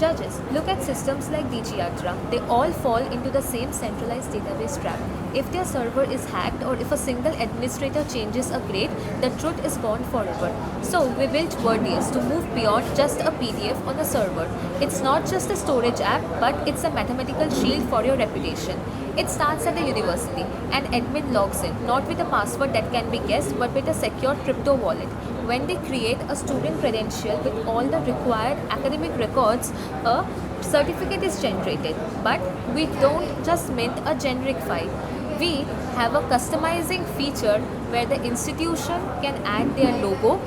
Judges, look at systems like DigiYatra. They all fall into the same centralized database trap. If their server is hacked or if a single administrator changes a grade, the truth is gone forever. So we built Verdius to move beyond just a PDF on a server. It's not just a storage app, but it's a mathematical shield for your reputation. It starts at the university. An admin logs in, not with a password that can be guessed, but with a secure crypto wallet. When they create a student credential with all the required academic records, a certificate is generated. But we don't just mint a generic file. We have a customizing feature where the institution can add their logo,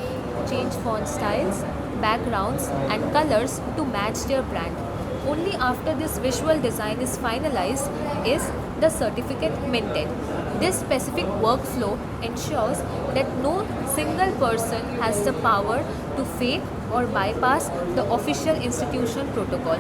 change font styles, backgrounds, and colors to match their brand. Only after this visual design is finalized is the certificate minted. This specific workflow ensures that no single person has the power to fake or bypass the official institution protocol.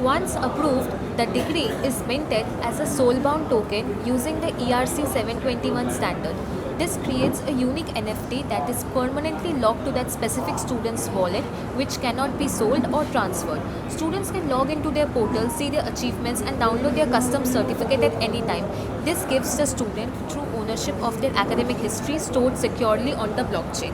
Once approved, the degree is minted as a soulbound token using the ERC 721 standard. This creates a unique NFT that is permanently locked to that specific student's wallet, which cannot be sold or transferred. Students can log into their portal, see their achievements, and download their custom certificate at any time. This gives the student true ownership of their academic history stored securely on the blockchain.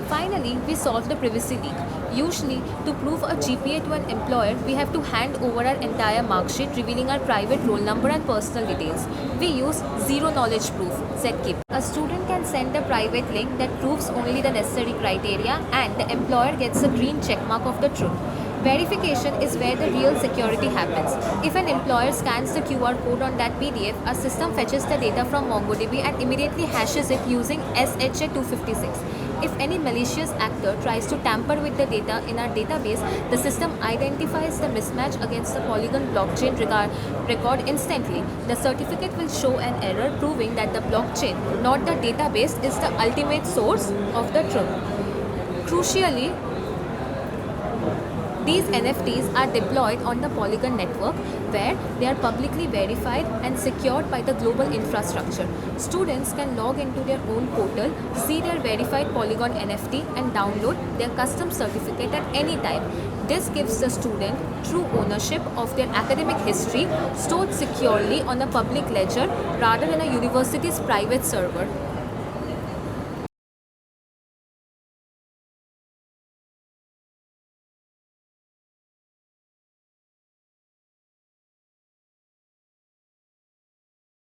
Finally, we solve the privacy leak. Usually, to prove a GPA to an employer, we have to hand over our entire mark sheet revealing our private roll number and personal details. We use zero knowledge proof, ZKIP. A student can send a private link that proves only the necessary criteria and the employer gets a green checkmark of the truth. Verification is where the real security happens. If an employer scans the QR code on that PDF, our system fetches the data from MongoDB and immediately hashes it using SHA-256. If any malicious actor tries to tamper with the data in our database, the system identifies the mismatch against the Polygon blockchain record instantly. The certificate will show an error proving that the blockchain, not the database, is the ultimate source of the truth. Crucially, these NFTs are deployed on the Polygon network where they are publicly verified and secured by the global infrastructure. Students can log into their own portal, see their verified Polygon NFT and download their custom certificate at any time. This gives the student true ownership of their academic history stored securely on a public ledger rather than a university's private server.